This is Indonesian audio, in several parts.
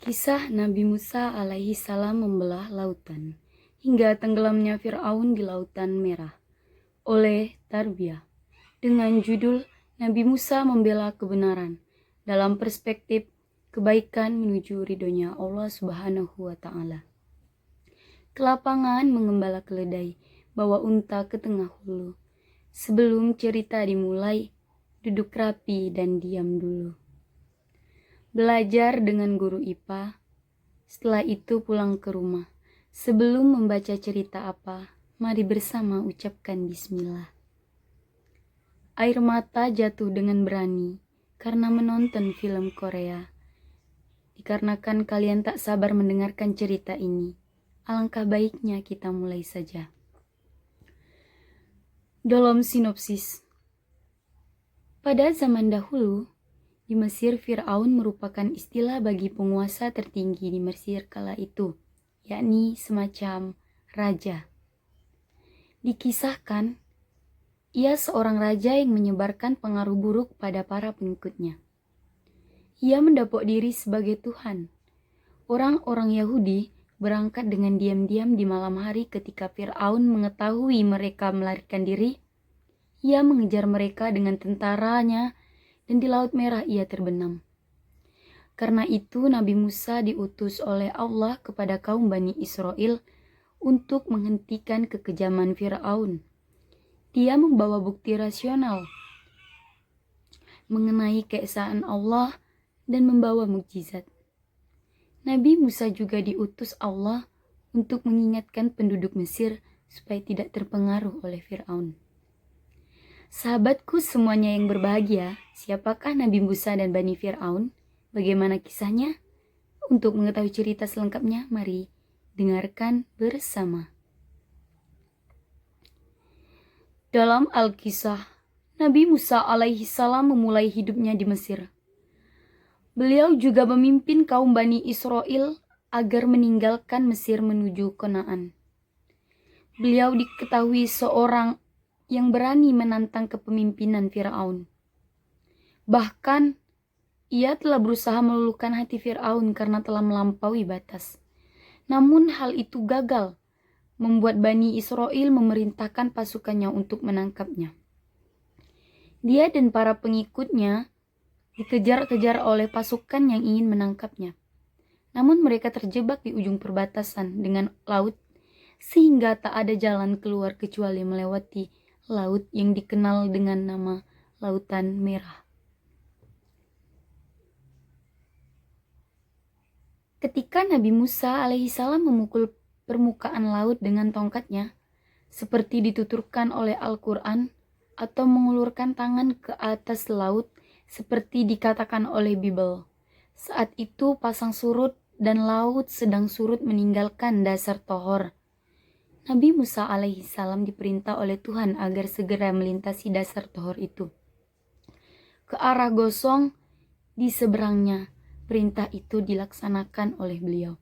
Kisah Nabi Musa alaihi salam membelah lautan hingga tenggelamnya Fir'aun di Lautan Merah oleh Tarbiyah dengan judul Nabi Musa membela kebenaran dalam perspektif kebaikan menuju ridhonya Allah Subhanahu wa Ta'ala. Kelapangan mengembala keledai, bawa unta ke tengah hulu. Sebelum cerita dimulai, duduk rapi dan diam dulu. Belajar dengan guru IPA, setelah itu pulang ke rumah. Sebelum membaca cerita apa, mari bersama ucapkan bismillah. Air mata jatuh dengan berani karena menonton film Korea. Dikarenakan kalian tak sabar mendengarkan cerita ini, alangkah baiknya kita mulai saja. Dalam sinopsis, pada zaman dahulu, di Mesir, Fir'aun merupakan istilah bagi penguasa tertinggi di Mesir kala itu, yakni semacam raja. Dikisahkan, ia seorang raja yang menyebarkan pengaruh buruk pada para pengikutnya. Ia mendapuk diri sebagai Tuhan. Orang-orang Yahudi berangkat dengan diam-diam di malam hari ketika Fir'aun mengetahui mereka melarikan diri. Ia mengejar mereka dengan tentaranya, dan di Laut Merah ia terbenam. Karena itu Nabi Musa diutus oleh Allah kepada kaum Bani Israel untuk menghentikan kekejaman Fir'aun. Dia membawa bukti rasional mengenai keesaan Allah dan membawa mukjizat. Nabi Musa juga diutus Allah untuk mengingatkan penduduk Mesir supaya tidak terpengaruh oleh Fir'aun. Sahabatku semuanya yang berbahagia, siapakah Nabi Musa dan Bani Fir'aun? Bagaimana kisahnya? Untuk mengetahui cerita selengkapnya, mari dengarkan bersama. Dalam Al-Kisah, Nabi Musa alaihi salam memulai hidupnya di Mesir. Beliau juga memimpin kaum Bani Israel agar meninggalkan Mesir menuju Kanaan. Beliau diketahui seorang yang berani menantang kepemimpinan Fir'aun. Bahkan, ia telah berusaha meluluhkan hati Fir'aun karena telah melampaui batas. Namun hal itu gagal, membuat Bani Israel memerintahkan pasukannya untuk menangkapnya. Dia dan para pengikutnya dikejar-kejar oleh pasukan yang ingin menangkapnya. Namun mereka terjebak di ujung perbatasan dengan laut, sehingga tak ada jalan keluar kecuali melewati laut yang dikenal dengan nama Lautan Merah. Ketika Nabi Musa alaihissalam memukul permukaan laut dengan tongkatnya, seperti dituturkan oleh Al-Quran, atau mengulurkan tangan ke atas laut, seperti dikatakan oleh Bible. Saat itu pasang surut dan laut sedang surut meninggalkan dasar tohor. Nabi Musa alaihissalam diperintah oleh Tuhan agar segera melintasi dasar tohor itu ke arah gosong di seberangnya. Perintah itu dilaksanakan oleh beliau.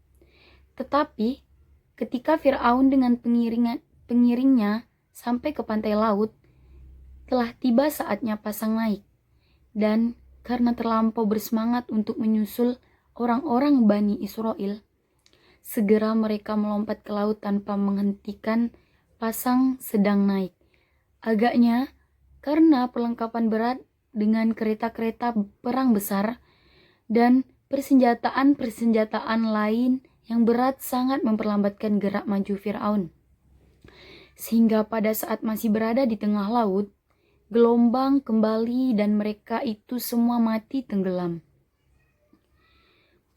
Tetapi ketika Fir'aun dengan pengiringnya sampai ke pantai laut, telah tiba saatnya pasang naik. Dan karena terlampau bersemangat untuk menyusul orang-orang Bani Israel, segera mereka melompat ke laut tanpa menghentikan pasang sedang naik. Agaknya karena perlengkapan berat dengan kereta-kereta perang besar dan persenjataan lain yang berat sangat memperlambatkan gerak maju Fir'aun. Sehingga pada saat masih berada di tengah laut, gelombang kembali dan mereka itu semua mati tenggelam.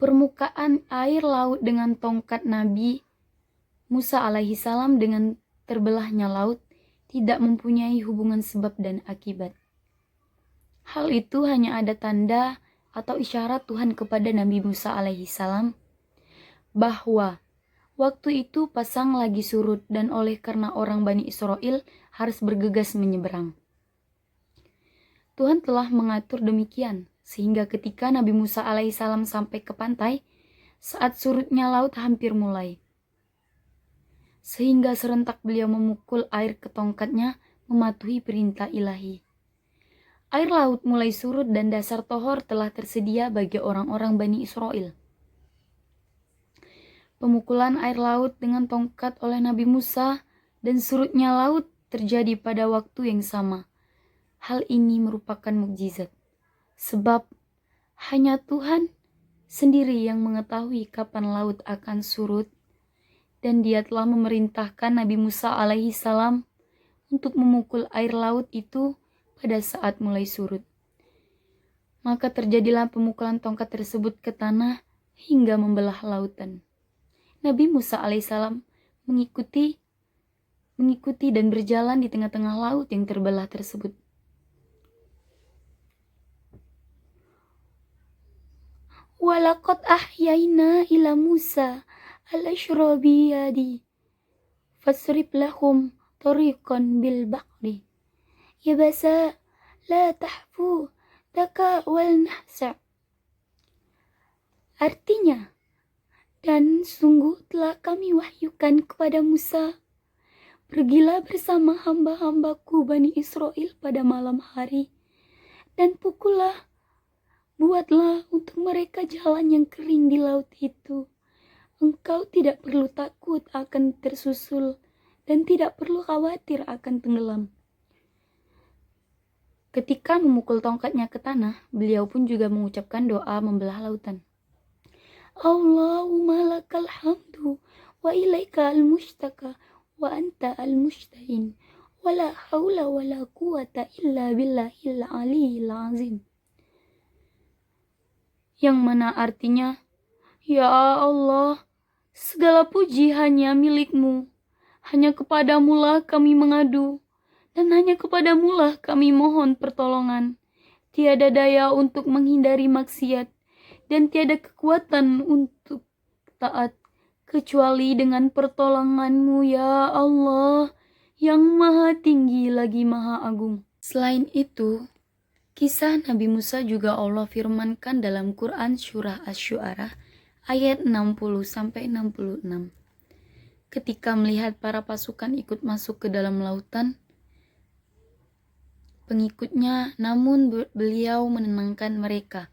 Permukaan air laut dengan tongkat Nabi Musa alaihissalam dengan terbelahnya laut tidak mempunyai hubungan sebab dan akibat. Hal itu hanya ada tanda atau isyarat Tuhan kepada Nabi Musa alaihissalam bahwa waktu itu pasang lagi surut dan oleh karena orang Bani Israel harus bergegas menyeberang. Tuhan telah mengatur demikian sehingga ketika Nabi Musa alaihissalam sampai ke pantai, saat surutnya laut hampir mulai. Sehingga serentak beliau memukul air ke tongkatnya mematuhi perintah ilahi. Air laut mulai surut dan dasar tohor telah tersedia bagi orang-orang Bani Israel. Pemukulan air laut dengan tongkat oleh Nabi Musa dan surutnya laut terjadi pada waktu yang sama. Hal ini merupakan mukjizat, sebab hanya Tuhan sendiri yang mengetahui kapan laut akan surut, dan Dia telah memerintahkan Nabi Musa alaihi salam untuk memukul air laut itu pada saat mulai surut. Maka terjadilah pemukulan tongkat tersebut ke tanah hingga membelah lautan. Nabi Musa alaihissalam mengikuti dan berjalan di tengah-tengah laut yang terbelah tersebut. Walaqad ahyaina ila Musa al-ashrabi yadi fasrib lahum tariqan bil bahri yabasa la tahfu daka wal nahsa. Artinya, dan sungguh telah kami wahyukan kepada Musa, pergilah bersama hamba-hambaku Bani Israel pada malam hari, dan buatlah untuk mereka jalan yang kering di laut itu. Engkau tidak perlu takut akan tersusul, dan tidak perlu khawatir akan tenggelam. Ketika memukul tongkatnya ke tanah, beliau pun juga mengucapkan doa membelah lautan. Allahumma lakal hamdu wa ilaika al-mushtaka wa anta al-mushta'in wa la hawla wa la quwata illa billahil aliyil azim. Yang mana artinya, ya Allah, segala puji hanya milikmu, hanya kepadamulah kami mengadu, dan hanya kepadamulah kami mohon pertolongan. Tiada daya untuk menghindari maksiat, dan tiada kekuatan untuk taat, kecuali dengan pertolonganmu ya Allah, yang maha tinggi lagi maha agung. Selain itu, kisah Nabi Musa juga Allah firmankan dalam Quran Surah Asy-Syu'ara ayat 60-66. Ketika melihat para pasukan ikut masuk ke dalam lautan, pengikutnya, namun beliau menenangkan mereka,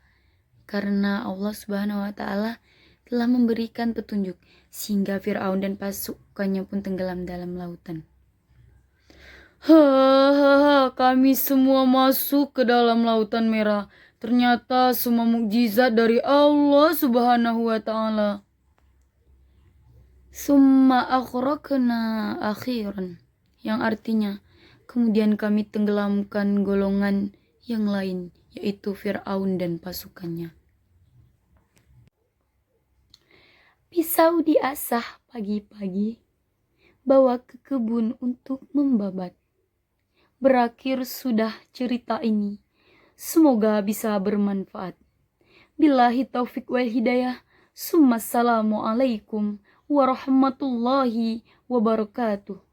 karena Allah Subhanahu wa Ta'ala telah memberikan petunjuk, sehingga Fir'aun dan pasukannya pun tenggelam dalam lautan. Kami semua masuk ke dalam lautan merah. Ternyata semua mukjizat dari Allah Subhanahu wa Ta'ala. Summa akhraqna akhiran, yang artinya kemudian kami tenggelamkan golongan yang lain, yaitu Fir'aun dan pasukannya. Pisau diasah pagi-pagi, bawa ke kebun untuk membabat. Berakhir sudah cerita ini, semoga bisa bermanfaat. Billahi taufik wal hidayah. Assalamualaikum warahmatullahi wabarakatuh.